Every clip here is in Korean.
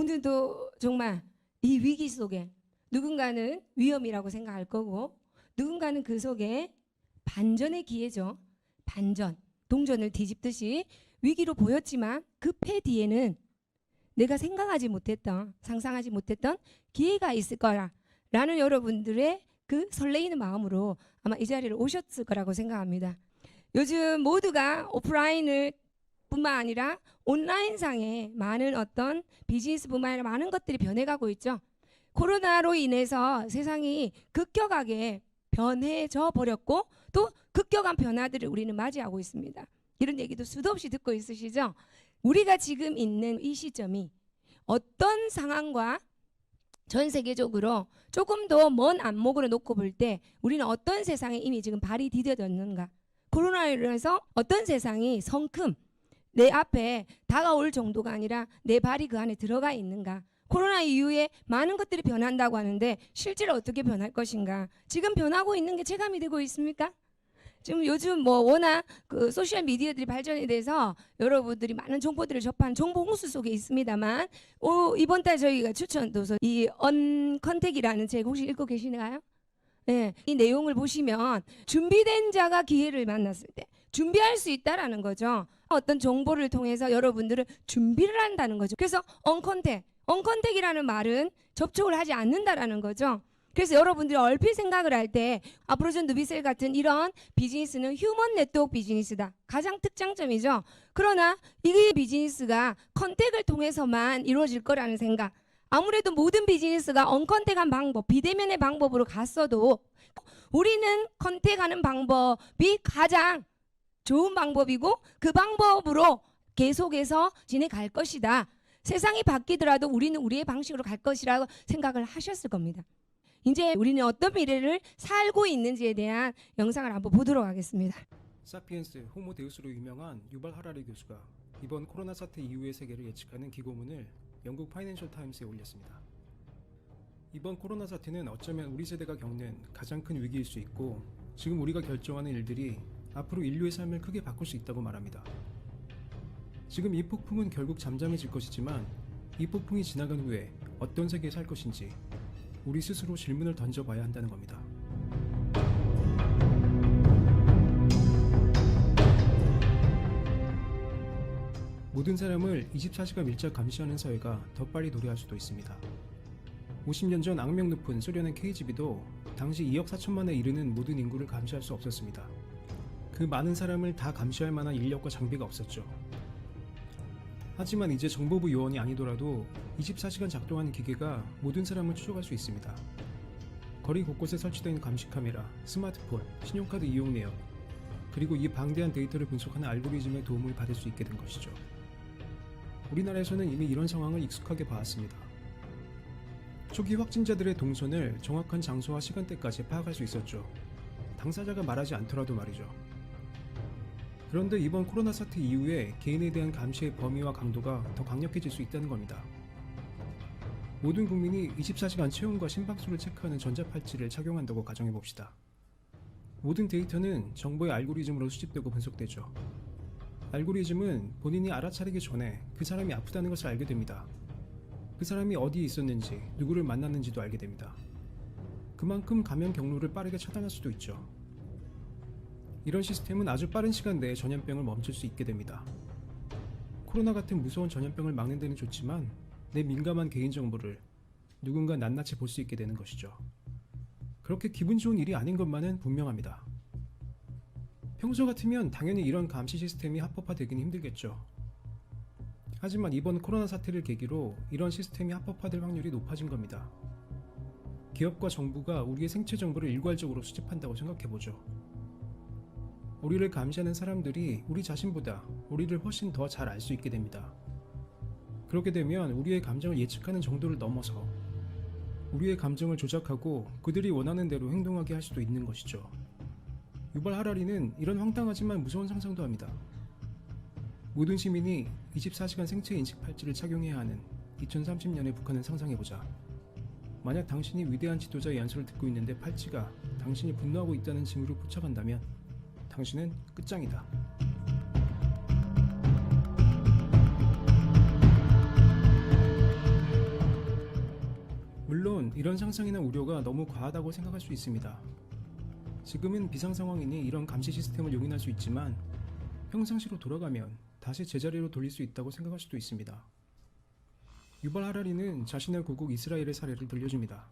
오늘도 정말 이 위기 속에 누군가는 위험이라고 생각할 거고 누군가는 그 속에 반전의 기회죠. 반전, 동전을 뒤집듯이 위기로 보였지만 그 패 뒤에는 내가 생각하지 못했던, 상상하지 못했던 기회가 있을 거야 라는 여러분들의 그 설레이는 마음으로 아마 이 자리를 오셨을 거라고 생각합니다. 요즘 모두가 오프라인을 뿐만 아니라 온라인상에 많은 어떤 비즈니스뿐만 아니라 많은 것들이 변해가고 있죠. 코로나로 인해서 세상이 급격하게 변해져 버렸고 또 급격한 변화들을 우리는 맞이하고 있습니다. 이런 얘기도 수도 없이 듣고 있으시죠? 우리가 지금 있는 이 시점이 어떤 상황과 전 세계적으로 조금 더 먼 안목으로 놓고 볼 때 우리는 어떤 세상에 이미 지금 발이 디뎌졌는가? 코로나로 인해서 어떤 세상이 성큼 내 앞에 다가올 정도가 아니라 내 발이 그 안에 들어가 있는가? 코로나 이후에 많은 것들이 변한다고 하는데 실제로 어떻게 변할 것인가? 지금 변하고 있는 게 체감이 되고 있습니까? 지금 요즘 뭐 워낙 그 소셜 미디어들이 발전이 돼서 여러분들이 많은 정보들을 접한 정보 홍수 속에 있습니다만 이번 달 저희가 추천 도서 이 언컨택이라는 책 혹시 읽고 계시나요? 네, 이 내용을 보시면 준비된 자가 기회를 만났을 때 준비할 수 있다라는 거죠. 어떤 정보를 통해서 여러분들은 준비를 한다는 거죠. 그래서 언컨택이라는 말은 접촉을 하지 않는다라는 거죠. 그래서 여러분들이 얼핏 생각을 할 때 아프로전 누비셀 같은 이런 비즈니스는 휴먼 네트워크 비즈니스다. 가장 특장점이죠. 그러나 이 비즈니스가 컨택을 통해서만 이루어질 거라는 생각. 아무래도 모든 비즈니스가 언컨택한 방법, 비대면의 방법으로 갔어도 우리는 컨택하는 방법이 가장 좋은 방법이고 그 방법으로 계속해서 지내갈 것이다. 세상이 바뀌더라도 우리는 우리의 방식으로 갈 것이라고 생각을 하셨을 겁니다. 이제 우리는 어떤 미래를 살고 있는지에 대한 영상을 한번 보도록 하겠습니다. 사피엔스 호모 데우스로 유명한 유발 하라리 교수가 이번 코로나 사태 이후의 세계를 예측하는 기고문을 영국 파이낸셜 타임스에 올렸습니다. 이번 코로나 사태는 어쩌면 우리 세대가 겪는 가장 큰 위기일 수 있고 지금 우리가 결정하는 일들이 앞으로 인류의 삶을 크게 바꿀 수 있다고 말합니다. 지금 이 폭풍은 결국 잠잠해질 것이지만 이 폭풍이 지나간 후에 어떤 세계에 살 것인지 우리 스스로 질문을 던져봐야 한다는 겁니다. 모든 사람을 24시간 밀착 감시하는 사회가 더 빨리 도래할 수도 있습니다. 50년 전 악명 높은 소련의 KGB도 당시 2억 4천만에 이르는 모든 인구를 감시할 수 없었습니다. 그 많은 사람을 다 감시할 만한 인력과 장비가 없었죠. 하지만 이제 정보부 요원이 아니더라도 24시간 작동하는 기계가 모든 사람을 추적할 수 있습니다. 거리 곳곳에 설치된 감시 카메라, 스마트폰, 신용카드 이용 내역, 그리고 이 방대한 데이터를 분석하는 알고리즘의 도움을 받을 수 있게 된 것이죠. 우리나라에서는 이미 이런 상황을 익숙하게 봐왔습니다. 초기 확진자들의 동선을 정확한 장소와 시간대까지 파악할 수 있었죠. 당사자가 말하지 않더라도 말이죠. 그런데 이번 코로나 사태 이후에 개인에 대한 감시의 범위와 강도가 더 강력해질 수 있다는 겁니다. 모든 국민이 24시간 체온과 심박수를 체크하는 전자팔찌를 착용한다고 가정해봅시다. 모든 데이터는 정보의 알고리즘으로 수집되고 분석되죠. 알고리즘은 본인이 알아차리기 전에 그 사람이 아프다는 것을 알게 됩니다. 그 사람이 어디에 있었는지, 누구를 만났는지도 알게 됩니다. 그만큼 감염 경로를 빠르게 차단할 수도 있죠. 이런 시스템은 아주 빠른 시간 내에 전염병을 멈출 수 있게 됩니다. 코로나 같은 무서운 전염병을 막는 데는 좋지만 내 민감한 개인정보를 누군가 낱낱이 볼 수 있게 되는 것이죠. 그렇게 기분 좋은 일이 아닌 것만은 분명합니다. 평소 같으면 당연히 이런 감시 시스템이 합법화되기는 힘들겠죠. 하지만 이번 코로나 사태를 계기로 이런 시스템이 합법화될 확률이 높아진 겁니다. 기업과 정부가 우리의 생체 정보를 일괄적으로 수집한다고 생각해보죠. 우리를 감시하는 사람들이 우리 자신보다 우리를 훨씬 더 잘 알 수 있게 됩니다. 그렇게 되면 우리의 감정을 예측하는 정도를 넘어서 우리의 감정을 조작하고 그들이 원하는 대로 행동하게 할 수도 있는 것이죠. 유발 하라리는 이런 황당하지만 무서운 상상도 합니다. 모든 시민이 24시간 생체 인식 팔찌를 착용해야 하는 2030년의 북한을 상상해보자. 만약 당신이 위대한 지도자의 연설을 듣고 있는데 팔찌가 당신이 분노하고 있다는 징후를 포착한다면 당신은 끝장이다. 한편 이런 상상이나 우려가 너무 과하다고 생각할 수 있습니다. 지금은 비상 상황이니 이런 감시 시스템을 용인할 수 있지만 평상시로 돌아가면 다시 제자리로 돌릴 수 있다고 생각할 수도 있습니다. 유발 하라리는 자신의 고국 이스라엘의 사례를 들려줍니다.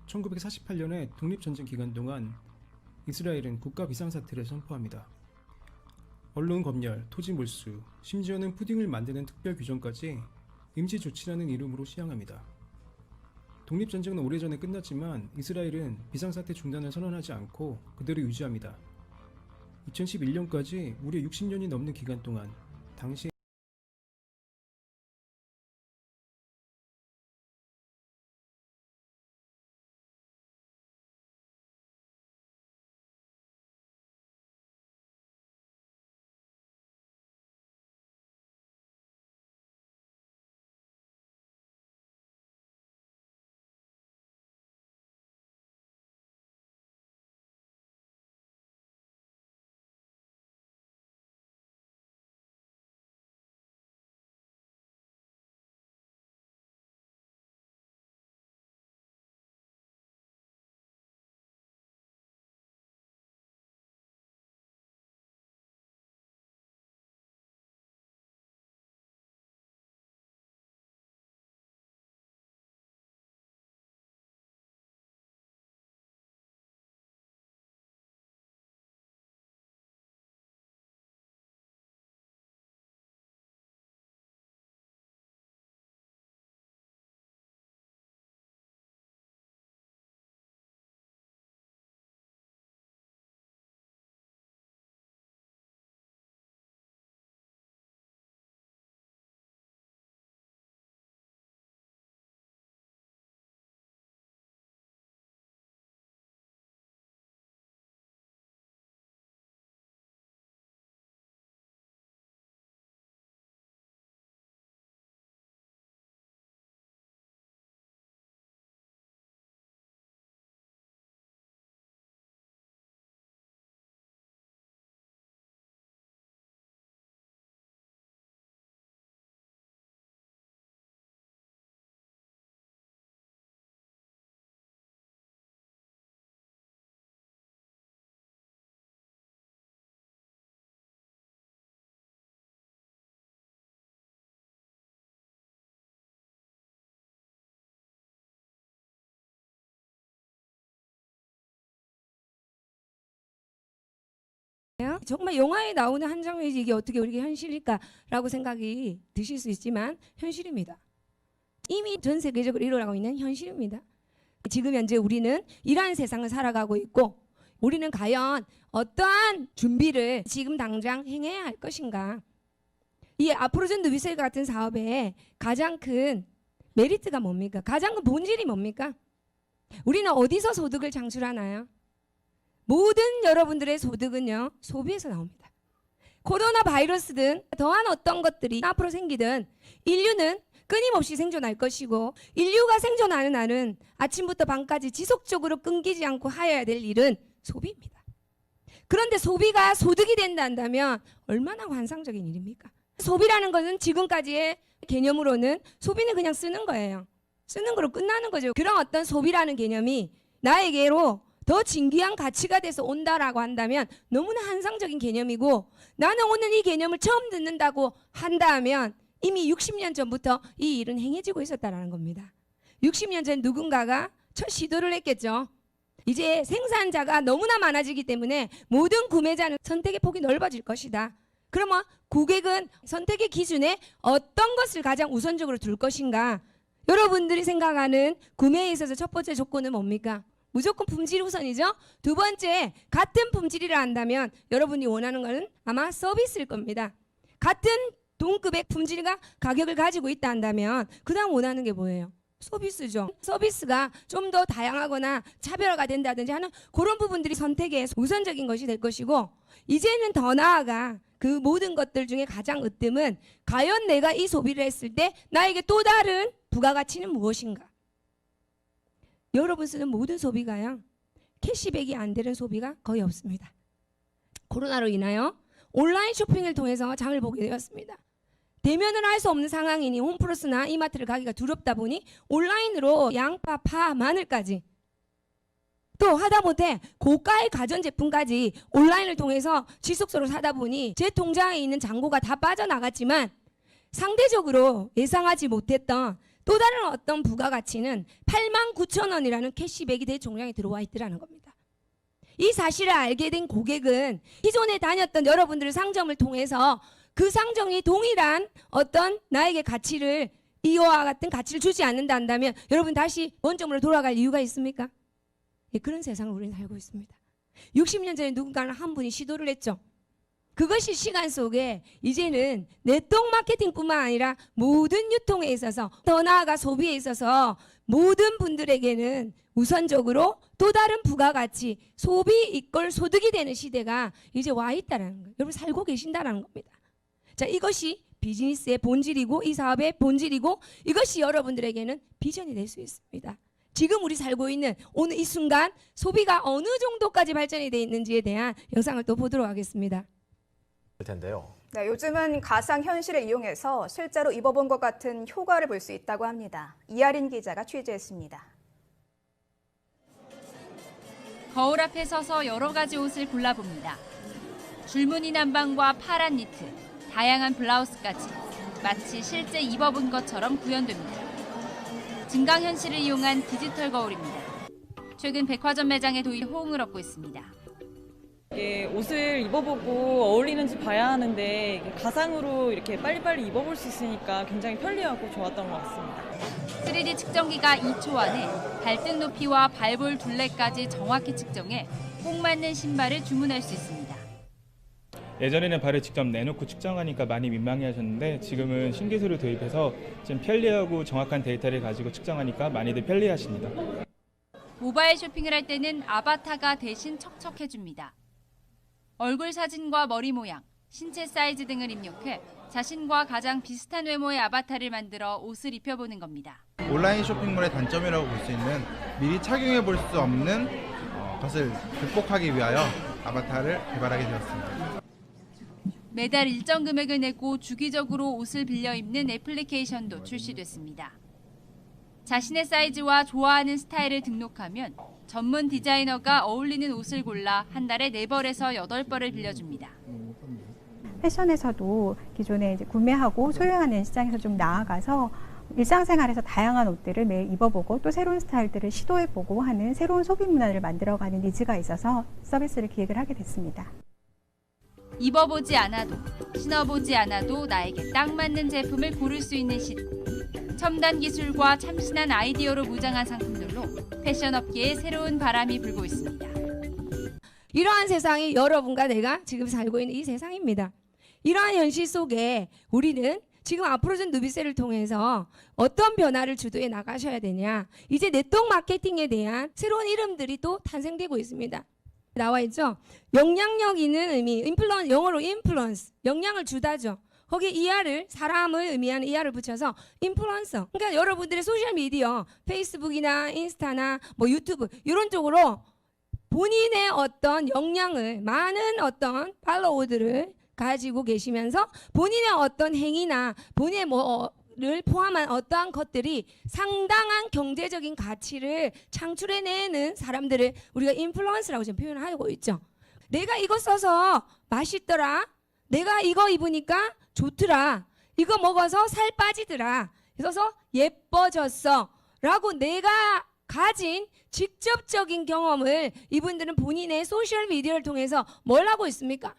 1948년에 독립전쟁 기간 동안 이스라엘은 국가 비상사태를 선포합니다. 언론 검열, 토지 몰수, 심지어는 푸딩을 만드는 특별 규정까지 임시 조치라는 이름으로 시행합니다. 독립전쟁은 오래전에 끝났지만 이스라엘은 비상사태 중단을 선언하지 않고 그대로 유지합니다. 2011년까지 무려 60년이 넘는 기간 동안 당시 정말 영화에 나오는 한 장면이지 이게 어떻게 우리가 현실일까라고 생각이 드실 수 있지만 현실입니다. 이미 전 세계적으로 일어나고 있는 현실입니다. 지금 현재 우리는 이러한 세상을 살아가고 있고 우리는 과연 어떠한 준비를 지금 당장 행해야 할 것인가. 이 아프로전드 위셀 같은 사업의 가장 큰 메리트가 뭡니까? 가장 큰 본질이 뭡니까? 우리는 어디서 소득을 창출하나요? 모든 여러분들의 소득은요, 소비에서 나옵니다. 코로나 바이러스든 더한 어떤 것들이 앞으로 생기든 인류는 끊임없이 생존할 것이고 인류가 생존하는 한은 아침부터 밤까지 지속적으로 끊기지 않고 하여야 될 일은 소비입니다. 그런데 소비가 소득이 된다면 얼마나 환상적인 일입니까? 소비라는 것은 지금까지의 개념으로는 소비는 그냥 쓰는 거예요. 쓰는 거로 끝나는 거죠. 그런 어떤 소비라는 개념이 나에게로 더 진귀한 가치가 돼서 온다라고 한다면 너무나 환상적인 개념이고 나는 오늘 이 개념을 처음 듣는다고 한다면 이미 60년 전부터 이 일은 행해지고 있었다라는 겁니다. 60년 전 누군가가 첫 시도를 했겠죠. 이제 생산자가 너무나 많아지기 때문에 모든 구매자는 선택의 폭이 넓어질 것이다. 그러면 고객은 선택의 기준에 어떤 것을 가장 우선적으로 둘 것인가? 여러분들이 생각하는 구매에 있어서 첫 번째 조건은 뭡니까? 무조건 품질 우선이죠. 두 번째, 같은 품질이라 한다면 여러분이 원하는 것은 아마 서비스일 겁니다. 같은 동급의 품질과 가격을 가지고 있다 한다면 그 다음 원하는 게 뭐예요? 서비스죠. 서비스가 좀 더 다양하거나 차별화가 된다든지 하는 그런 부분들이 선택의 우선적인 것이 될 것이고 이제는 더 나아가 그 모든 것들 중에 가장 으뜸은 과연 내가 이 소비를 했을 때 나에게 또 다른 부가가치는 무엇인가? 여러분 쓰는 모든 소비가요. 캐시백이 안 되는 소비가 거의 없습니다. 코로나로 인하여 온라인 쇼핑을 통해서 장을 보게 되었습니다. 대면을 할 수 없는 상황이니 홈플러스나 이마트를 가기가 두렵다 보니 온라인으로 양파, 파, 마늘까지 또 하다 못해 고가의 가전제품까지 온라인을 통해서 지속적으로 사다 보니 제 통장에 있는 잔고가 다 빠져나갔지만 상대적으로 예상하지 못했던 또 다른 어떤 부가가치는 89,000원이라는 캐시백이 내 종량에 들어와 있더라는 겁니다. 이 사실을 알게 된 고객은 기존에 다녔던 여러분들의 상점을 통해서 그 상점이 동일한 어떤 나에게 가치를 이와 같은 가치를 주지 않는다 한다면 여러분 다시 원점으로 돌아갈 이유가 있습니까? 예, 그런 세상을 우리는 살고 있습니다. 60년 전에 누군가는 한 분이 시도를 했죠. 그것이 시간 속에 이제는 네트워크 마케팅뿐만 아니라 모든 유통에 있어서 더 나아가 소비에 있어서 모든 분들에게는 우선적으로 또 다른 부가가치, 소비 이꼴 소득이 되는 시대가 이제 와 있다는 거예요. 여러분 살고 계신다는 겁니다. 자, 이것이 비즈니스의 본질이고 이 사업의 본질이고 이것이 여러분들에게는 비전이 될 수 있습니다. 지금 우리 살고 있는 오늘 이 순간 소비가 어느 정도까지 발전이 되어 있는지에 대한 영상을 또 보도록 하겠습니다. 텐데요. 네, 요즘은 가상현실을 이용해서 실제로 입어본 것 같은 효과를 볼 수 있다고 합니다. 이하린 기자가 취재했습니다. 거울 앞에 서서 여러 가지 옷을 골라봅니다. 줄무늬 남방과 파란 니트, 다양한 블라우스까지 마치 실제 입어본 것처럼 구현됩니다. 증강현실을 이용한 디지털 거울입니다. 최근 백화점 매장에 도입 호응을 얻고 있습니다. 옷을 입어보고 어울리는지 봐야 하는데 가상으로 이렇게 빨리빨리 입어볼 수 있으니까 굉장히 편리하고 좋았던 것 같습니다. 3D 측정기가 2초 안에 발등 높이와 발볼 둘레까지 정확히 측정해 꼭 맞는 신발을 주문할 수 있습니다. 예전에는 발을 직접 내놓고 측정하니까 많이 민망해하셨는데 지금은 신기술을 도입해서 좀 편리하고 정확한 데이터를 가지고 측정하니까 많이들 편리하십니다. 모바일 쇼핑을 할 때는 아바타가 대신 척척해줍니다. 얼굴 사진과 머리 모양, 신체 사이즈 등을 입력해 자신과 가장 비슷한 외모의 아바타를 만들어 옷을 입혀보는 겁니다. 온라인 쇼핑몰의 단점이라고 볼 수 있는 미리 착용해 볼 수 없는 것을 극복하기 위하여 아바타를 개발하게 되었습니다. 매달 일정 금액을 내고 주기적으로 옷을 빌려 입는 애플리케이션도 출시됐습니다. 자신의 사이즈와 좋아하는 스타일을 등록하면 전문 디자이너가 어울리는 옷을 골라 한 달에 4벌에서 8벌을 빌려줍니다. 패션에서도 기존에 이제 구매하고 소유하는 시장에서 좀 나아가서 일상생활에서 다양한 옷들을 매일 입어보고 또 새로운 스타일들을 시도해보고 하는 새로운 소비 문화를 만들어가는 니즈가 있어서 서비스를 기획을 하게 됐습니다. 입어보지 않아도, 신어보지 않아도 나에게 딱 맞는 제품을 고를 수 있는 시대. 첨단 기술과 참신한 아이디어로 무장한 상품들로 패션 업계에 새로운 바람이 불고 있습니다. 이러한 세상이 여러분과 내가 지금 살고 있는 이 세상입니다. 이러한 현실 속에 우리는 지금 앞으로전 누비셀을 통해서 어떤 변화를 주도해 나가셔야 되냐. 이제 네트워크 마케팅에 대한 새로운 이름들이 또 탄생되고 있습니다. 나와 있죠. 영향력 있는 의미, 인플루언스, 영어로 인플루언스, 영향을 주다죠. 거기에 ER을 사람을 의미하는 ER을 붙여서 인플루언서. 그러니까 여러분들의 소셜 미디어, 페이스북이나 인스타나 뭐 유튜브 이런 쪽으로 본인의 어떤 역량을 많은 어떤 팔로워들을 가지고 계시면서 본인의 어떤 행위나 본인의 뭐를 포함한 어떠한 것들이 상당한 경제적인 가치를 창출해내는 사람들을 우리가 인플루언서라고 지금 표현하고 있죠. 내가 이거 써서 맛있더라. 내가 이거 입으니까 좋더라. 이거 먹어서 살 빠지더라. 그래서 예뻐졌어. 라고 내가 가진 직접적인 경험을 이분들은 본인의 소셜미디어를 통해서 뭘 하고 있습니까?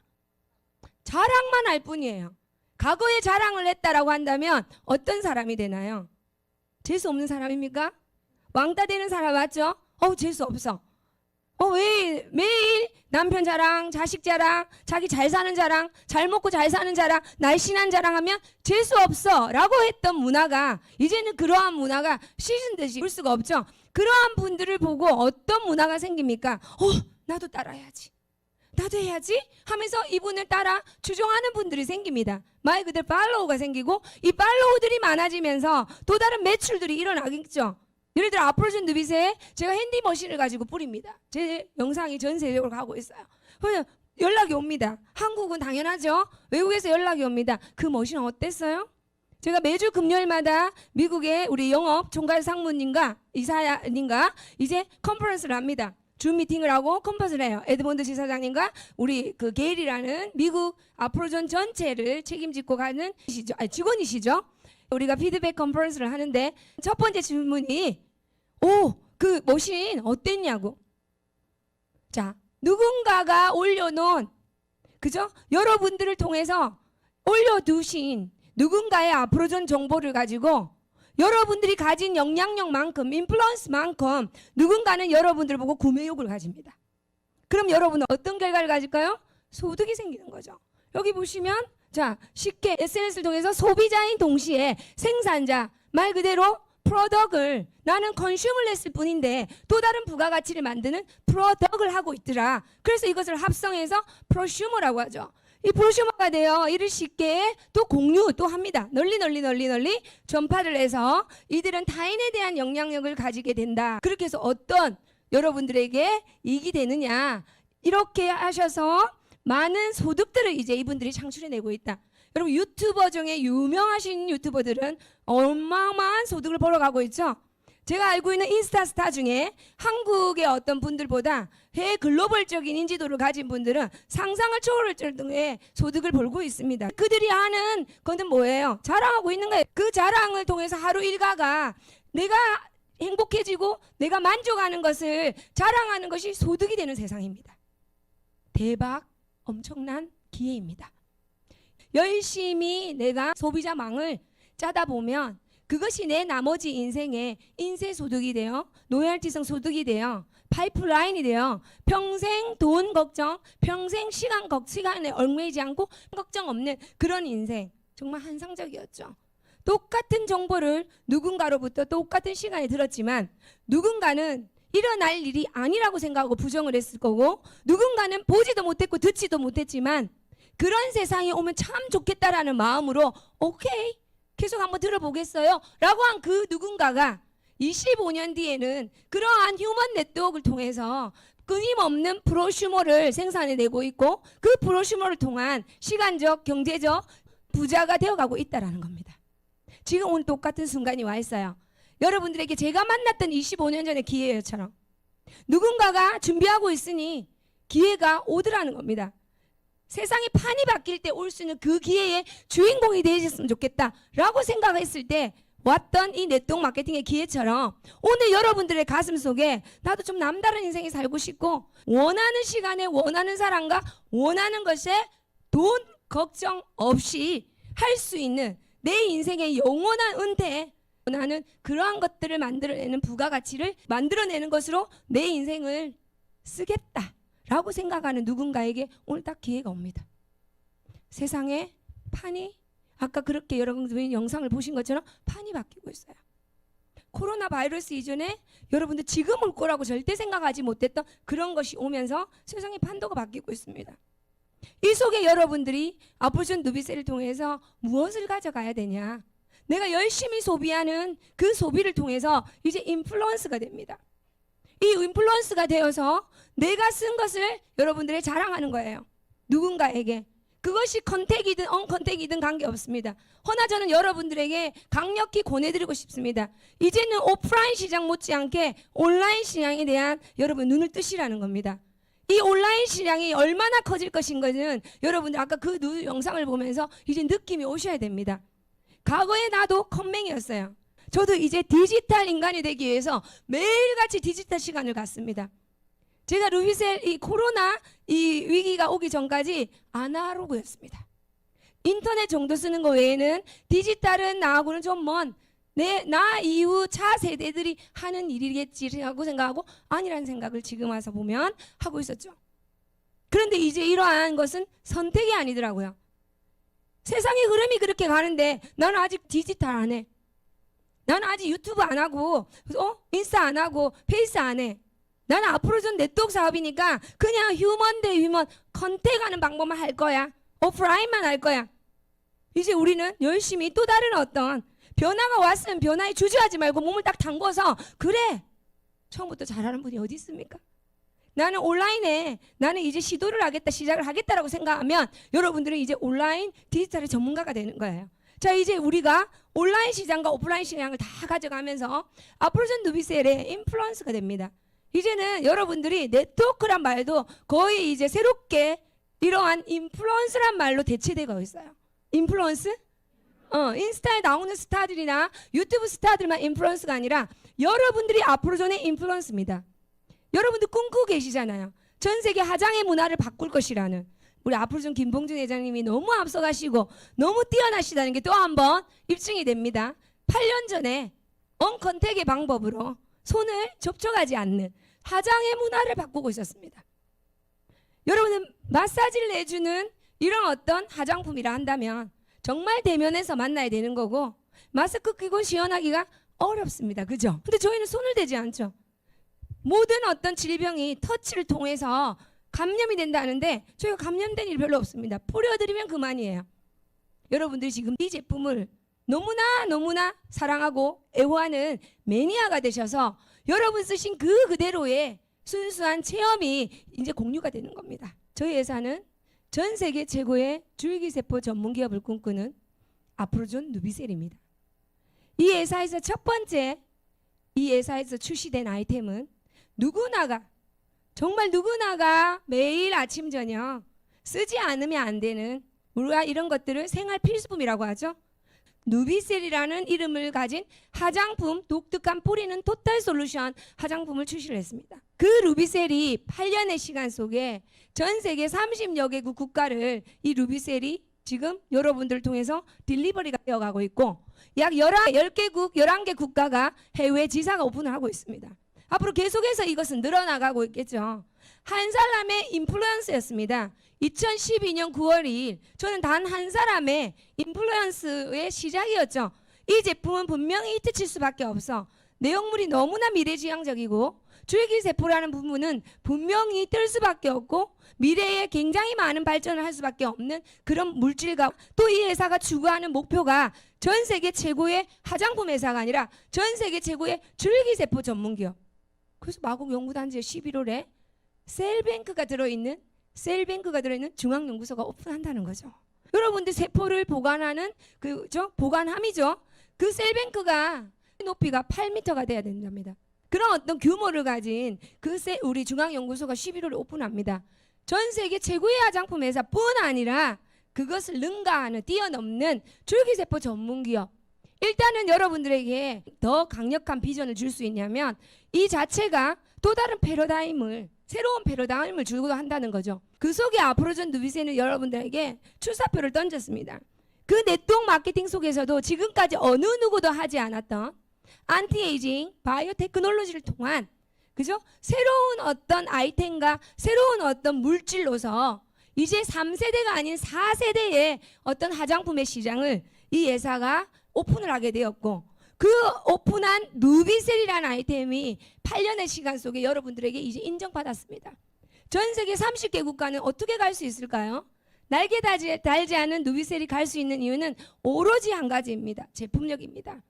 자랑만 할 뿐이에요. 과거에 자랑을 했다라고 한다면 어떤 사람이 되나요? 재수 없는 사람입니까? 왕따 되는 사람 맞죠? 재수 없어. 왜 매일 남편 자랑, 자식 자랑, 자기 잘 사는 자랑, 잘 먹고 잘 사는 자랑, 날씬한 자랑하면 재수 없어 라고 했던 문화가 이제는 그러한 문화가 씻은 듯이 볼 수가 없죠. 그러한 분들을 보고 어떤 문화가 생깁니까? 나도 따라해야지. 나도 해야지 하면서 이분을 따라 추종하는 분들이 생깁니다. 말 그대로 팔로우가 생기고 이 팔로우들이 많아지면서 또 다른 매출들이 일어나겠죠. 예를 들어 앞으로전 누비세에 제가 핸디머신을 가지고 뿌립니다. 제 영상이 전 세계적으로 가고 있어요. 그래서 연락이 옵니다. 한국은 당연하죠. 외국에서 연락이 옵니다. 그 머신 어땠어요? 제가 매주 금요일마다 미국의 우리 영업 총괄 상무님과 이사님과 이제 컨퍼런스를 합니다. 줌 미팅을 하고 컨퍼런스를 해요. 에드먼드 지사장님과 우리 그 게일이라는 미국 아프로존 전체를 책임지고 가는 직원이시죠. 우리가 피드백 컨퍼런스를 하는데 첫 번째 질문이 그 머신 어땠냐고. 자, 누군가가 올려놓은 그죠? 여러분들을 통해서 올려두신 누군가의 아프로존 정보를 가지고 여러분들이 가진 영향력만큼 인플루언스만큼 누군가는 여러분들을 보고 구매욕을 가집니다. 그럼 여러분은 어떤 결과를 가질까요? 소득이 생기는 거죠. 여기 보시면 자 쉽게 SNS를 통해서 소비자인 동시에 생산자 말 그대로 프로덕을 나는 컨슈머를 했을 뿐인데 또 다른 부가가치를 만드는 프로덕을 하고 있더라. 그래서 이것을 합성해서 프로슈머라고 하죠. 이 프로슈머가 되어 이를 쉽게 또 공유 또 합니다. 널리 전파를 해서 이들은 타인에 대한 영향력을 가지게 된다. 그렇게 해서 어떤 여러분들에게 이익이 되느냐 이렇게 하셔서 많은 소득들을 이제 이분들이 창출해내고 있다. 여러분 유튜버 중에 유명하신 유튜버들은 어마어마한 소득을 벌어가고 있죠. 제가 알고 있는 인스타 스타 중에 한국의 어떤 분들보다 해외 글로벌적인 인지도를 가진 분들은 상상을 초월할 정도의 소득을 벌고 있습니다. 그들이 하는 것은 뭐예요? 자랑하고 있는 거예요. 그 자랑을 통해서 하루 일과가 내가 행복해지고 내가 만족하는 것을 자랑하는 것이 소득이 되는 세상입니다. 대박 엄청난 기회입니다. 열심히 내가 소비자망을 짜다 보면 그것이 내 나머지 인생의 인쇄소득이 되어 노열티성 소득이 되어 파이프라인이 되어 평생 돈 걱정, 평생 시간에 얽매이지 않고 걱정 없는 그런 인생. 정말 환상적이었죠. 똑같은 정보를 누군가로부터 똑같은 시간에 들었지만 누군가는 일어날 일이 아니라고 생각하고 부정을 했을 거고 누군가는 보지도 못했고 듣지도 못했지만 그런 세상이 오면 참 좋겠다라는 마음으로 오케이 계속 한번 들어보겠어요 라고 한 그 누군가가 25년 뒤에는 그러한 휴먼 네트워크를 통해서 끊임없는 프로슈머를 생산해내고 있고 그 프로슈머를 통한 시간적 경제적 부자가 되어가고 있다는 겁니다. 지금 오늘 똑같은 순간이 와 있어요. 여러분들에게 제가 만났던 25년 전의 기회처럼 누군가가 준비하고 있으니 기회가 오더라는 겁니다. 세상이 판이 바뀔 때 올 수 있는 그 기회의 주인공이 되셨으면 좋겠다라고 생각했을 때 왔던 이 네트워크 마케팅의 기회처럼 오늘 여러분들의 가슴 속에 나도 좀 남다른 인생이 살고 싶고 원하는 시간에 원하는 사람과 원하는 것에 돈 걱정 없이 할 수 있는 내 인생의 영원한 은퇴 나는 그러한 것들을 만들어내는 부가가치를 만들어내는 것으로 내 인생을 쓰겠다 라고 생각하는 누군가에게 오늘 딱 기회가 옵니다. 세상에 판이 아까 그렇게 여러분들이 영상을 보신 것처럼 판이 바뀌고 있어요. 코로나 바이러스 이전에 여러분들 지금 올 거라고 절대 생각하지 못했던 그런 것이 오면서 세상의 판도가 바뀌고 있습니다. 이 속에 여러분들이 아프로존 누비셀을 통해서 무엇을 가져가야 되냐. 내가 열심히 소비하는 그 소비를 통해서 이제 인플루언스가 됩니다. 이 인플루언스가 되어서 내가 쓴 것을 여러분들의 자랑하는 거예요. 누군가에게. 그것이 컨택이든 언컨택이든 관계없습니다. 허나 저는 여러분들에게 강력히 권해드리고 싶습니다. 이제는 오프라인 시장 못지않게 온라인 시장에 대한 여러분 눈을 뜨시라는 겁니다. 이 온라인 시장이 얼마나 커질 것인가는 여러분들 아까 그 영상을 보면서 이제 느낌이 오셔야 됩니다. 과거에 나도 컴맹이었어요. 저도 이제 디지털 인간이 되기 위해서 매일같이 디지털 시간을 갖습니다. 제가 루비셀 이 코로나 이 위기가 오기 전까지 아날로그였습니다. 인터넷 정도 쓰는 거 외에는 디지털은 나하고는 좀 먼 나 이후 차 세대들이 하는 일이겠지라고 생각하고 아니라는 생각을 지금 와서 보면 하고 있었죠. 그런데 이제 이러한 것은 선택이 아니더라고요. 세상의 흐름이 그렇게 가는데 나는 아직 디지털 안 해. 나는 아직 유튜브 안 하고 인스타 안 하고 페이스 안 해. 나는 앞으로는 네트워크 사업이니까 그냥 휴먼 대 휴먼 컨택하는 방법만 할 거야. 오프라인만 할 거야. 이제 우리는 열심히 또 다른 어떤 변화가 왔으면 변화에 주저하지 말고 몸을 딱 담궈서 그래. 처음부터 잘하는 분이 어디 있습니까? 나는 온라인에 나는 이제 시작을 하겠다라고 생각하면 여러분들은 이제 온라인 디지털의 전문가가 되는 거예요. 자, 이제 우리가 온라인 시장과 오프라인 시장을 다 가져가면서 아프로존 누비셀의 인플루언서가 됩니다. 이제는 여러분들이 네트워크란 말도 거의 이제 새롭게 이러한 인플루언서란 말로 대체되고 있어요. 인플루언스? 인스타에 나오는 스타들이나 유튜브 스타들만 인플루언서가 아니라 여러분들이 아프로존의 인플루언서입니다. 여러분들 꿈꾸고 계시잖아요. 전 세계 화장의 문화를 바꿀 것이라는. 우리 아프로존 김봉준 회장님이 너무 앞서가시고 너무 뛰어나시다는 게 또 한번 입증이 됩니다. 8년 전에 언컨택의 방법으로 손을 접촉하지 않는 화장의 문화를 바꾸고 있었습니다. 여러분은 마사지를 내주는 이런 어떤 화장품이라 한다면 정말 대면에서 만나야 되는 거고 마스크 끼고 시연하기가 어렵습니다. 그죠? 근데 저희는 손을 대지 않죠. 모든 어떤 질병이 터치를 통해서 감염이 된다는데 저희가 감염된 일 별로 없습니다. 뿌려드리면 그만이에요. 여러분들이 지금 이 제품을 너무나 사랑하고 애호하는 매니아가 되셔서 여러분 쓰신 그 그대로의 순수한 체험이 이제 공유가 되는 겁니다. 저희 회사는 전 세계 최고의 줄기세포 전문 기업을 꿈꾸는 아프로존 누비셀입니다. 이 회사에서 첫 번째 이 회사에서 출시된 아이템은 정말 누구나가 매일 아침 저녁 쓰지 않으면 안 되는 우리가 이런 것들을 생활 필수품이라고 하죠. 누비셀이라는 이름을 가진 화장품 독특한 뿌리는 토탈 솔루션 화장품을 출시를 했습니다. 그 루비셀이 8년의 시간 속에 전 세계 30여 개국 국가를 이 루비셀이 지금 여러분들을 통해서 딜리버리가 되어가고 있고 약 10개국, 11개 국가가 해외 지사가 오픈을 하고 있습니다. 앞으로 계속해서 이것은 늘어나가고 있겠죠. 한 사람의 인플루언서였습니다. 2012년 9월 2일 저는 단 한 사람의 인플루언스의 시작이었죠. 이 제품은 분명히 히트칠 수밖에 없어. 내용물이 너무나 미래지향적이고 줄기세포라는 부분은 분명히 뜰 수밖에 없고 미래에 굉장히 많은 발전을 할 수밖에 없는 그런 물질과 또 이 회사가 추구하는 목표가 전 세계 최고의 화장품 회사가 아니라 전 세계 최고의 줄기세포 전문기업. 그래서 마곡 연구단지에 11월에 셀뱅크가 들어있는 중앙연구소가 오픈한다는 거죠. 여러분들 세포를 보관하는 보관함이죠. 그 셀뱅크가 높이가 8m가 돼야 된답니다. 그런 어떤 규모를 가진 우리 중앙연구소가 11월에 오픈합니다. 전 세계 최고의 화장품 회사뿐 아니라 그것을 능가하는 뛰어넘는 줄기세포 전문기업. 일단은 여러분들에게 더 강력한 비전을 줄 수 있냐면 이 자체가 또 다른 새로운 패러다임을 주기도 한다는 거죠. 그 속에 아프로존 누비셀은 여러분들에게 출사표를 던졌습니다. 그 네트워크 마케팅 속에서도 지금까지 어느 누구도 하지 않았던 안티에이징 바이오테크놀로지를 통한 새로운 어떤 아이템과 새로운 어떤 물질로서 이제 3세대가 아닌 4세대의 어떤 화장품의 시장을 이 회사가 오픈을 하게 되었고 그 오픈한 누비셀이라는 아이템이 8년의 시간 속에 여러분들에게 이제 인정받았습니다. 전 세계 30개 국가는 어떻게 갈 수 있을까요? 날개 달지 않은 누비셀이 갈 수 있는 이유는 오로지 한 가지입니다. 제품력입니다.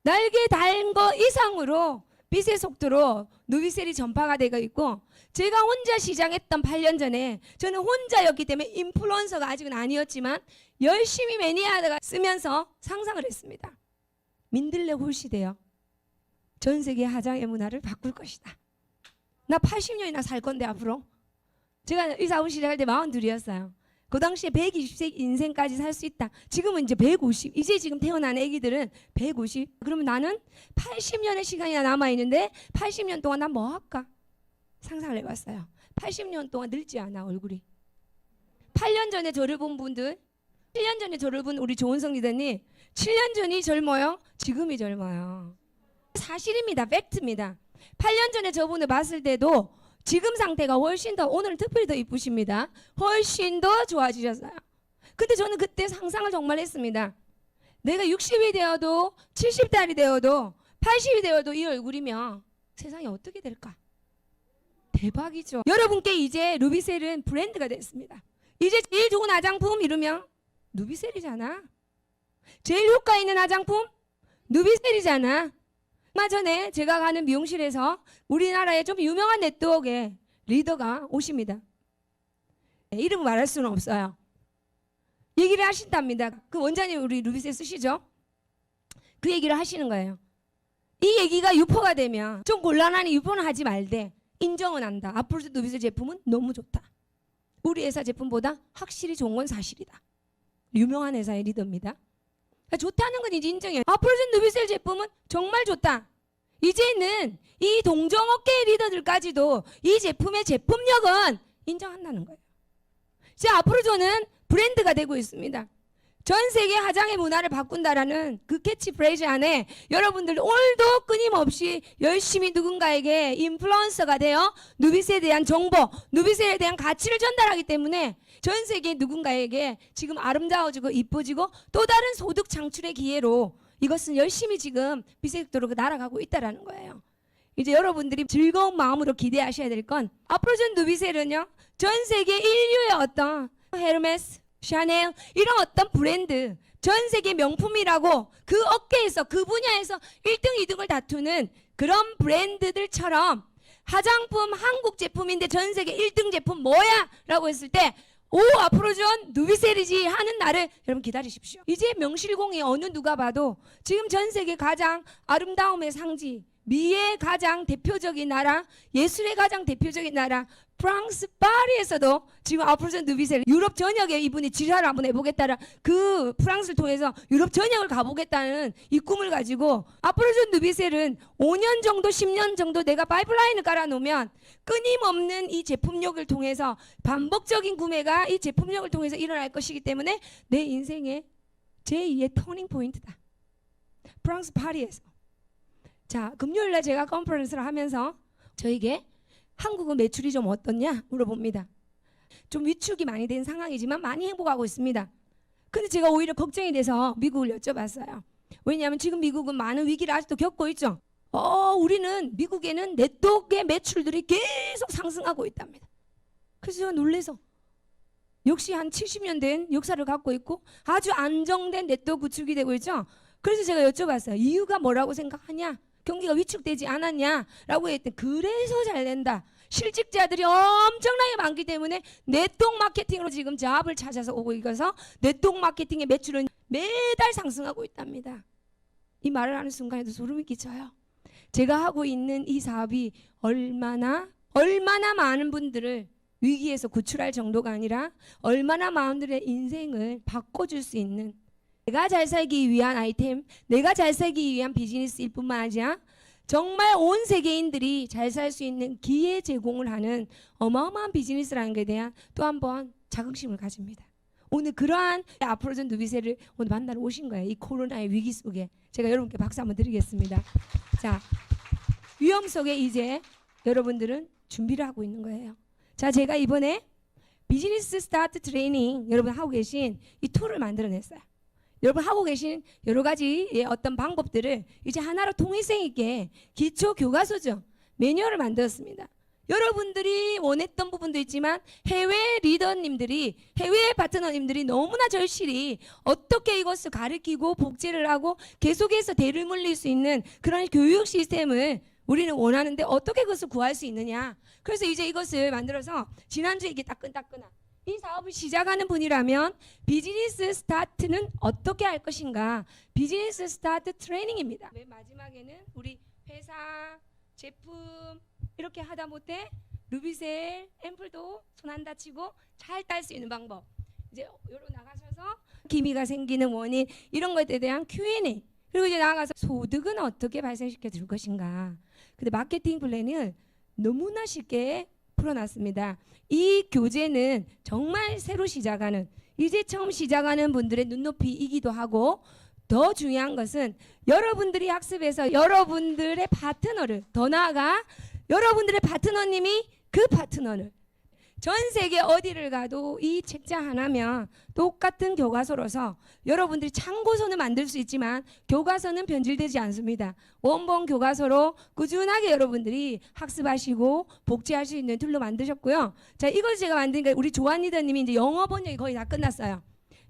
날개 달 거 이상으로 빛의 속도로 누비셀이 전파가 되고 있고 제가 혼자 시작했던 8년 전에 저는 혼자였기 때문에 인플루언서가 아직은 아니었지만 열심히 매니아가 쓰면서 상상을 했습니다. 민들레 홀시대요. 전 세계 화장의 문화를 바꿀 것이다. 나 80년이나 살 건데 앞으로. 제가 이 사업 시작할 때 42이었어요. 그 당시에 120세 인생까지 살 수 있다. 지금은 이제 150. 이제 지금 태어난 애기들은 150. 그러면 나는 80년의 시간이 남아있는데 80년 동안 난 뭐 할까? 상상을 해봤어요. 80년 동안 늙지 않아 얼굴이. 8년 전에 저를 본 분들 7년 전에 저를 본 우리 조은성 리더님 7년 전이 젊어요? 지금이 젊어요. 사실입니다. 팩트입니다. 8년 전에 저분을 봤을 때도 지금 상태가 훨씬 더 오늘은 특별히 더 이쁘십니다. 훨씬 더 좋아지셨어요. 근데 저는 그때 상상을 정말 했습니다. 내가 60이 되어도 70달이 되어도 80이 되어도 이 얼굴이면 세상이 어떻게 될까? 대박이죠. 여러분께 이제 루비셀은 브랜드가 됐습니다. 이제 제일 좋은 화장품 이러면 누비셀이잖아. 제일 효과 있는 화장품 누비셀이잖아. 얼마 전에 제가 가는 미용실에서 우리나라의 좀 유명한 네트워크의 리더가 오십니다. 이름 말할 수는 없어요. 얘기를 하신답니다. 그 원장님 우리 루비셀 쓰시죠? 그 얘기를 하시는 거예요. 이 얘기가 유포가 되면 좀 곤란하니 유포는 하지 말되 인정은 한다. 앞으로 루비셀 제품은 너무 좋다. 우리 회사 제품보다 확실히 좋은 건 사실이다. 유명한 회사의 리더입니다. 그러니까 좋다는 건 이제 인정해요. 앞으로 루비셀 제품은 정말 좋다. 이제는 이 동종업계의 리더들까지도 이 제품의 제품력은 인정한다는 거예요. 이제 앞으로 저는 브랜드가 되고 있습니다. 전 세계 화장의 문화를 바꾼다라는 그 캐치프레이즈 안에 여러분들 오늘도 끊임없이 열심히 누군가에게 인플루언서가 되어 누비스에 대한 정보, 누비스에 대한 가치를 전달하기 때문에 전 세계 누군가에게 지금 아름다워지고 이뻐지고 또 다른 소득 창출의 기회로 이것은 열심히 지금 비색도로 날아가고 있다라는 거예요. 이제 여러분들이 즐거운 마음으로 기대하셔야 될 건 앞으로 전 누비셀은요 전 세계 인류의 어떤 헤르메스, 샤넬 이런 어떤 브랜드 전 세계 명품이라고 그 업계에서 그 분야에서 1등, 2등을 다투는 그런 브랜드들처럼 화장품 한국 제품인데 전 세계 1등 제품 뭐야? 라고 했을 때 오 앞으로 전 누비셀이지 하는 날을 여러분 기다리십시오. 이제 명실공히 어느 누가 봐도 지금 전 세계 가장 아름다움의 상지 미의 가장 대표적인 나라 예술의 가장 대표적인 나라 프랑스 파리에서도 지금 앞으로 전 누비셀 유럽 전역에 이분이 지사를 한번 해보겠다라 그 프랑스를 통해서 유럽 전역을 가보겠다는 이 꿈을 가지고 앞으로 전 누비셀은 5년 정도 10년 정도 내가 파이프라인을 깔아놓으면 끊임없는 이 제품력을 통해서 반복적인 구매가 이 제품력을 통해서 일어날 것이기 때문에 내 인생의 제2의 터닝 포인트다. 프랑스 파리에서 자 금요일날 제가 컨퍼런스를 하면서 저에게 한국은 매출이 좀 어떻냐 물어봅니다. 좀 위축이 많이 된 상황이지만 많이 행복하고 있습니다. 근데 제가 오히려 걱정이 돼서 미국을 여쭤봤어요. 왜냐하면 지금 미국은 많은 위기를 아직도 겪고 있죠. 우리는 미국에는 네트워크의 매출들이 계속 상승하고 있답니다. 그래서 제가 놀래서 역시 한 70년 된 역사를 갖고 있고 아주 안정된 네트워크 구축이 되고 있죠. 그래서 제가 여쭤봤어요. 이유가 뭐라고 생각하냐? 경기가 위축되지 않았냐라고 했더니 그래서 잘 된다. 실직자들이 엄청나게 많기 때문에 네트워크 마케팅으로 지금 잡을 찾아서 오고 있어서 네트워크 마케팅의 매출은 매달 상승하고 있답니다. 이 말을 하는 순간에도 소름이 끼쳐요. 제가 하고 있는 이 사업이 얼마나 많은 분들을 위기에서 구출할 정도가 아니라 얼마나 많은 분들의 인생을 바꿔줄 수 있는 내가 잘 살기 위한 아이템, 내가 잘 살기 위한 비즈니스일 뿐만 아니라 정말 온 세계인들이 잘 살 수 있는 기회 제공을 하는 어마어마한 비즈니스라는 것에 대한 또 한 번 자긍심을 가집니다. 오늘 그러한 앞으로 전 누비셀을 오늘 만나러 오신 거예요. 이 코로나의 위기 속에 제가 여러분께 박수 한번 드리겠습니다. 자, 위험 속에 이제 여러분들은 준비를 하고 있는 거예요. 자, 제가 이번에 비즈니스 스타트 트레이닝 여러분 하고 계신 이 툴을 만들어냈어요. 여러분 하고 계신 여러 가지의 어떤 방법들을 이제 하나로 통일성 있게 기초 교과서죠. 매뉴얼을 만들었습니다. 여러분들이 원했던 부분도 있지만 해외 리더님들이 해외 파트너님들이 너무나 절실히 어떻게 이것을 가르치고 복제를 하고 계속해서 대를 물릴 수 있는 그런 교육 시스템을 우리는 원하는데 어떻게 그것을 구할 수 있느냐. 그래서 이제 이것을 만들어서 지난주에 이게 따끈따끈한 이 사업을 시작하는 분이라면 비즈니스 스타트는 어떻게 할 것인가. 비즈니스 스타트 트레이닝입니다. 맨 마지막에는 우리 회사, 제품 이렇게 하다 못해 루비셀, 앰플도 손 안 다치고 잘 딸 수 있는 방법. 이제 여기로 나가셔서 기미가 생기는 원인 이런 것에 대한 Q&A 그리고 이제 나가서 소득은 어떻게 발생시켜 줄 것인가. 근데 마케팅 플랜을 너무나 쉽게 풀어놨습니다. 이 교재는 정말 새로 시작하는 이제 처음 시작하는 분들의 눈높이이기도 하고 더 중요한 것은 여러분들이 학습해서 여러분들의 파트너를 더 나아가 여러분들의 파트너님이 그 파트너를 전 세계 어디를 가도 이 책자 하나면 똑같은 교과서로서 여러분들이 참고서는 만들 수 있지만 교과서는 변질되지 않습니다. 원본 교과서로 꾸준하게 여러분들이 학습하시고 복제할 수 있는 툴로 만드셨고요. 자, 이걸 제가 만드니까 우리 조한 리더님이 이제 영어 번역이 거의 다 끝났어요.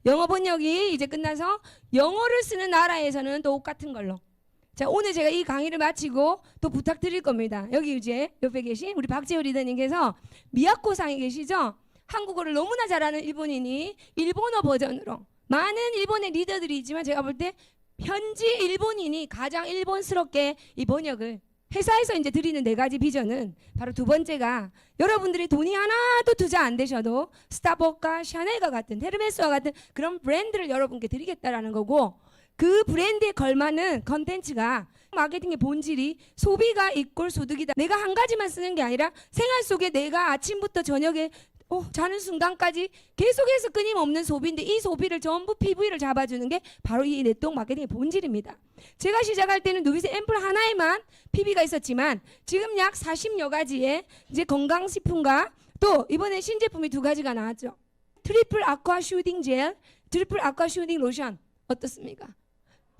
영어 번역이 이제 끝나서 영어를 쓰는 나라에서는 똑같은 걸로. 자, 오늘 제가 이 강의를 마치고 또 부탁드릴 겁니다. 여기 이제 옆에 계신 우리 박재호 리더님께서 미야코상에 계시죠? 한국어를 너무나 잘하는 일본인이 일본어 버전으로 많은 일본의 리더들이 있지만 제가 볼 때 현지 일본인이 가장 일본스럽게 이 번역을 회사에서 이제 드리는 4가지 비전은 바로 두 번째가 여러분들이 돈이 하나도 투자 안 되셔도 스타벅과 샤넬과 같은 헤르메스와 같은 그런 브랜드를 여러분께 드리겠다라는 거고 그 브랜드에 걸맞는 컨텐츠가 마케팅의 본질이 소비가 이꼴 소득이다. 내가 한 가지만 쓰는 게 아니라 생활 속에 내가 아침부터 저녁에 자는 순간까지 계속해서 끊임없는 소비인데 이 소비를 전부 PV를 잡아주는 게 바로 이 네트워크 마케팅의 본질입니다. 제가 시작할 때는 누비스 앰플 하나에만 PV가 있었지만 지금 약 40여 가지의 이제 건강식품과 또 이번에 신제품이 2가지가 나왔죠. 트리플 아쿠아 슈딩 젤, 트리플 아쿠아 슈딩 로션 어떻습니까?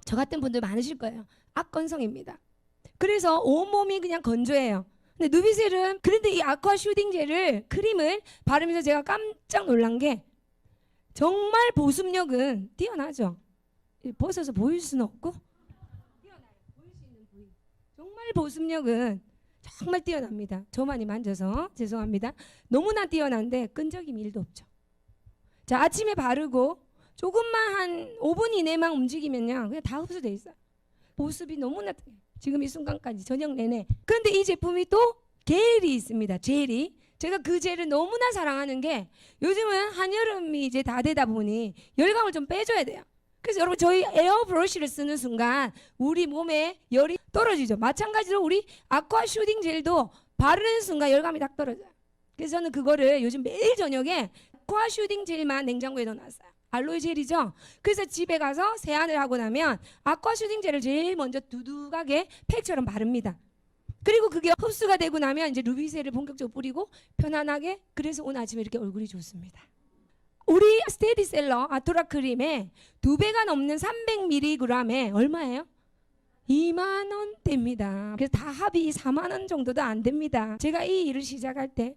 저 같은 분들 많으실 거예요. 악건성입니다. 그래서 온몸이 그냥 건조해요. 근데 누비셀은 그런데 이 아쿠아 슈딩 젤을 크림을 바르면서 제가 깜짝 놀란 게 정말 보습력은 뛰어나죠. 벗어서 보일 수는 없고 뛰어나요. 보일 수 있는 부위. 정말 보습력은 정말 뛰어납니다. 저만이 만져서 죄송합니다. 너무나 뛰어난데 끈적임이 1도 없죠. 자, 아침에 바르고 조금만 한 5분 이내만 움직이면요 그냥 다 흡수돼 있어요. 보습이 너무나 지금 이 순간까지 저녁 내내. 그런데 이 제품이 또 젤이 있습니다. 젤이. 제가 그 젤을 너무나 사랑하는 게 요즘은 한여름이 이제 다 되다 보니 열감을 좀 빼줘야 돼요. 그래서 여러분 저희 에어 브러쉬를 쓰는 순간 우리 몸에 열이 떨어지죠. 마찬가지로 우리 아쿠아 슈딩 젤도 바르는 순간 열감이 딱 떨어져요. 그래서 저는 그거를 요즘 매일 저녁에 아쿠아 슈딩 젤만 냉장고에 넣어놨어요. 알로에 젤이죠. 그래서 집에 가서 세안을 하고 나면 아쿠아 슈딩 젤을 제일 먼저 두둑하게 팩처럼 바릅니다. 그리고 그게 흡수가 되고 나면 이제 루비셀을 본격적으로 뿌리고 편안하게. 그래서 오늘 아침에 이렇게 얼굴이 좋습니다. 우리 스테디셀러 아토라 크림에 2배가 넘는 300mg에 얼마예요? 2만 원대입니다. 그래서 다 합이 4만 원 정도도 안 됩니다. 제가 이 일을 시작할 때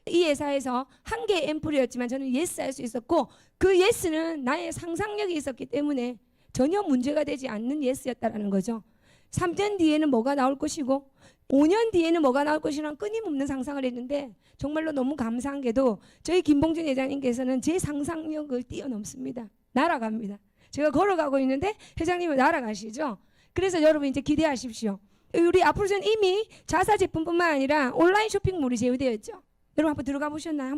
이 회사에서 한 개의 앰플이었지만 저는 예스 할 수 있었고 그 예스는 나의 상상력이 있었기 때문에 전혀 문제가 되지 않는 예스였다라는 거죠. 3년 뒤에는 뭐가 나올 것이고 5년 뒤에는 뭐가 나올 것이란 끊임없는 상상을 했는데 정말로 너무 감사한 게도 저희 김봉준 회장님께서는 제 상상력을 뛰어넘습니다. 날아갑니다. 제가 걸어가고 있는데 회장님은 날아가시죠. 그래서 여러분 이제 기대하십시오. 우리 앞으로 전 이미 자사 제품뿐만 아니라 온라인 쇼핑몰이 제휴되어 있죠. 여러분 한번 들어가 보셨나요?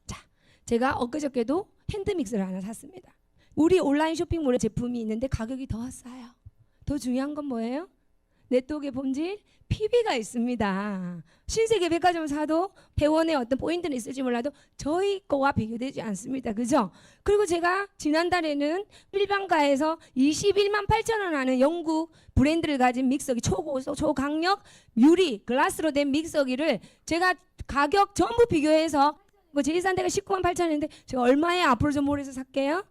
자, 제가 엊그저께도 핸드믹스를 하나 샀습니다. 우리 온라인 쇼핑몰에 제품이 있는데 가격이 더 싸요. 더 중요한 건 뭐예요? 네트워크의 본질, PB가 있습니다. 신세계 백화점 사도 회원의 어떤 포인트는 있을지 몰라도 저희 거와 비교되지 않습니다. 그죠? 그리고 제가 지난달에는 일반가에서 21만 8천 원 하는 영국 브랜드를 가진 믹서기, 초고속, 초강력 유리 글라스로 된 믹서기를 제가 가격 전부 비교해서 제일 싼 데가 19만 8천 원인데 제가 얼마에 앞으로 좀 몰에서 살게요?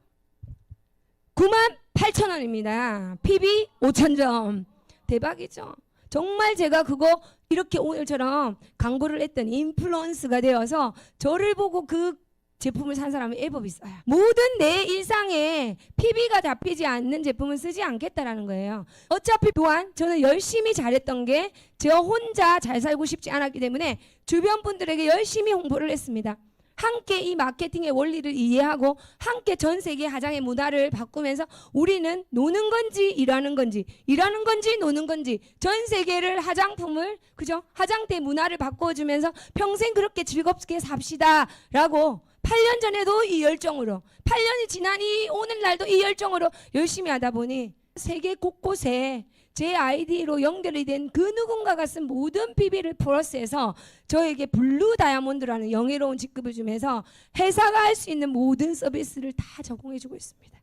9만 8천 원입니다. PB 5,000점. 대박이죠. 정말 제가 그거 이렇게 오늘처럼 광고를 했더니 인플루언스가 되어서 저를 보고 그 제품을 산 사람이 애법 있어요. 모든 내 일상에 PB가 잡히지 않는 제품은 쓰지 않겠다라는 거예요. 어차피 또한 저는 열심히 잘했던 게 저 혼자 잘 살고 싶지 않았기 때문에 주변 분들에게 열심히 홍보를 했습니다. 함께 이 마케팅의 원리를 이해하고 함께 전 세계 화장의 문화를 바꾸면서 우리는 노는 건지 일하는 건지 일하는 건지 노는 건지 전 세계를 화장품을 그죠? 화장대 문화를 바꿔주면서 평생 그렇게 즐겁게 삽시다 라고 8년 전에도 이 열정으로 8년이 지난 이 오늘날도 이 열정으로 열심히 하다 보니 세계 곳곳에 제 아이디로 연결이 된 그 누군가가 쓴 모든 PB를 플러스해서 저에게 블루 다이아몬드라는 영예로운 직급을 주면서 회사가 할 수 있는 모든 서비스를 다 제공해주고 있습니다.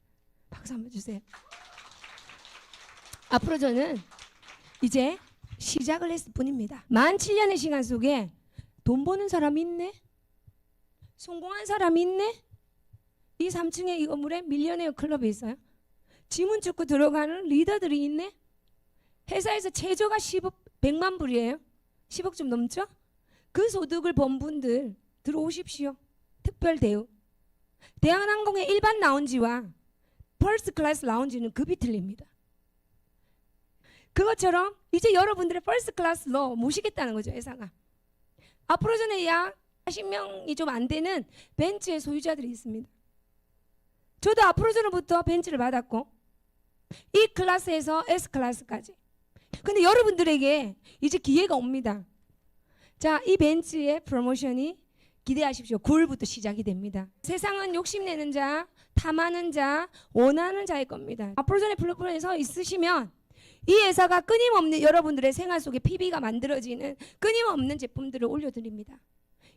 박수 한번 주세요. 앞으로 저는 이제 시작을 했을 뿐입니다. 만 7년의 시간 속에 돈 버는 사람이 있네? 성공한 사람이 있네? 이 3층의 이 건물에 밀리어네어 클럽이 있어요. 지문 찍고 들어가는 리더들이 있네? 회사에서 최저가 10억, 100만 불이에요. 10억 좀 넘죠? 그 소득을 번 분들 들어오십시오. 특별 대우. 대한항공의 일반 라운지와 퍼스트 클래스 라운지는 급이 틀립니다. 그것처럼 이제 여러분들의 퍼스트 클래스로 모시겠다는 거죠, 회사가. 앞으로 저는 약 40명이 좀 안 되는 벤츠의 소유자들이 있습니다. 저도 앞으로전부터 벤츠를 받았고 E 클래스에서 S 클래스까지. 근데 여러분들에게 이제 기회가 옵니다. 자, 이 벤츠의 프로모션이 기대하십시오. 9월부터 시작이 됩니다. 세상은 욕심내는 자, 탐하는 자, 원하는 자의 겁니다. 앞으로전의 플랫폼에 서 있으시면 이 회사가 끊임없는 여러분들의 생활 속에 PB가 만들어지는 끊임없는 제품들을 올려드립니다.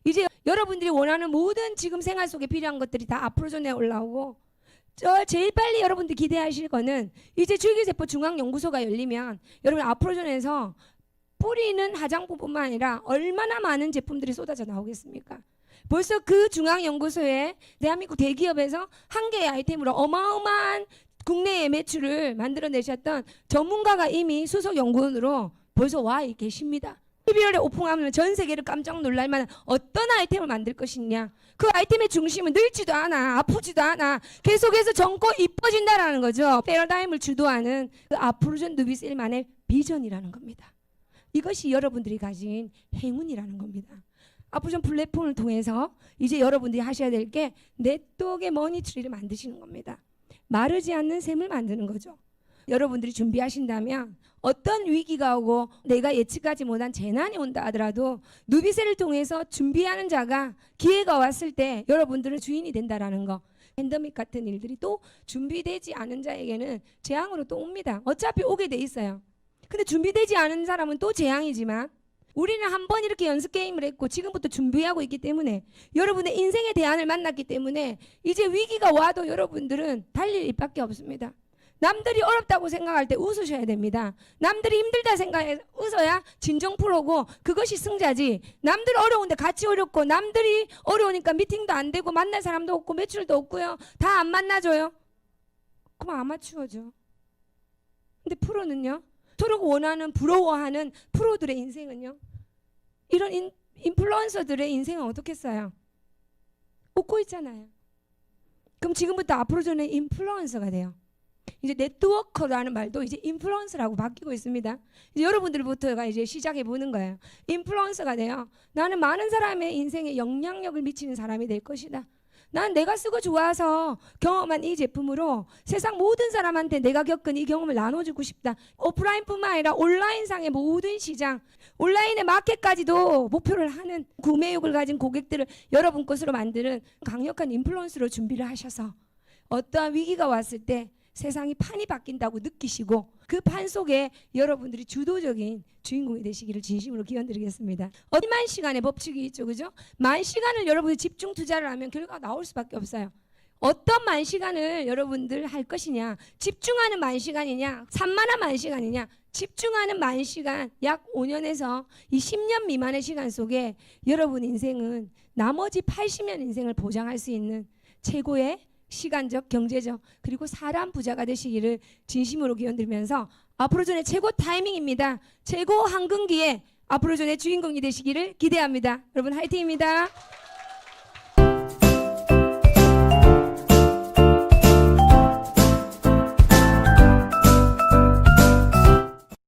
이제 여러분들이 원하는 모든 지금 생활 속에 필요한 것들이 다 앞으로전에 올라오고, 제일 빨리 여러분들이 기대하실 거는 이제 줄기세포 중앙연구소가 열리면 여러분 앞으로전에서 뿌리는 화장품뿐만 아니라 얼마나 많은 제품들이 쏟아져 나오겠습니까? 벌써 그 중앙연구소에 대한민국 대기업에서 한 개의 아이템으로 어마어마한 국내의 매출을 만들어내셨던 전문가가 이미 수석 연구원으로 벌써 와 계십니다. 12월에 오픈하면 전 세계를 깜짝 놀랄 만한 어떤 아이템을 만들 것이냐. 그 아이템의 중심은 늙지도 않아, 아프지도 않아, 계속해서 젊고 이뻐진다라는 거죠. 패러다임을 주도하는 그 앞으로전 누비셀만의 비전이라는 겁니다. 이것이 여러분들이 가진 행운이라는 겁니다. 앞으로전 플랫폼을 통해서 이제 여러분들이 하셔야 될 게 네트워크의 머니트리를 만드시는 겁니다. 마르지 않는 셈을 만드는 거죠. 여러분들이 준비하신다면 어떤 위기가 오고 내가 예측하지 못한 재난이 온다 하더라도 누비셀을 통해서 준비하는 자가 기회가 왔을 때 여러분들은 주인이 된다라는 거. 팬데믹 같은 일들이 또 준비되지 않은 자에게는 재앙으로 또 옵니다. 어차피 오게 돼 있어요. 근데 준비되지 않은 사람은 또 재앙이지만 우리는 한번 이렇게 연습 게임을 했고 지금부터 준비하고 있기 때문에 여러분의 인생의 대안을 만났기 때문에 이제 위기가 와도 여러분들은 달릴 일밖에 없습니다. 남들이 어렵다고 생각할 때 웃으셔야 됩니다. 남들이 힘들다 생각해 웃어야 진정 프로고 그것이 승자지. 남들 어려운데 같이 어렵고 남들이 어려우니까 미팅도 안 되고 만날 사람도 없고 매출도 없고요. 다 안 만나줘요. 그럼 아마추어죠. 근데 프로는요. 서로 원하는 부러워하는 프로들의 인생은요. 이런 인플루언서들의 인생은 어떻겠어요? 웃고 있잖아요. 그럼 지금부터 앞으로전에 인플루언서가 돼요. 이제 네트워커라는 말도 이제 인플루언서라고 바뀌고 있습니다. 이제 여러분들부터가 이제 시작해 보는 거예요. 인플루언서가 돼요. 나는 많은 사람의 인생에 영향력을 미치는 사람이 될 것이다. 난 내가 쓰고 좋아서 경험한 이 제품으로 세상 모든 사람한테 내가 겪은 이 경험을 나눠주고 싶다. 오프라인뿐만 아니라 온라인상의 모든 시장, 온라인의 마켓까지도 목표를 하는 구매욕을 가진 고객들을 여러분 것으로 만드는 강력한 인플루언서로 준비를 하셔서 어떠한 위기가 왔을 때 세상이 판이 바뀐다고 느끼시고 그 판 속에 여러분들이 주도적인 주인공이 되시기를 진심으로 기원드리겠습니다. 만 시간의 법칙이 있죠, 그죠? 만 시간을 여러분이 집중 투자를 하면 결과가 나올 수밖에 없어요. 어떤 만 시간을 여러분들 할 것이냐? 집중하는 만 시간이냐? 산만한 만 시간이냐? 집중하는 만 시간, 약 5년에서 이 10년 미만의 시간 속에 여러분 인생은 나머지 80년 인생을 보장할 수 있는 최고의 시간적, 경제적, 그리고 사람 부자가 되시기를 진심으로 기원드리면서 앞으로전의 최고 타이밍입니다. 최고 황금기에 앞으로전의 주인공이 되시기를 기대합니다. 여러분 화이팅입니다.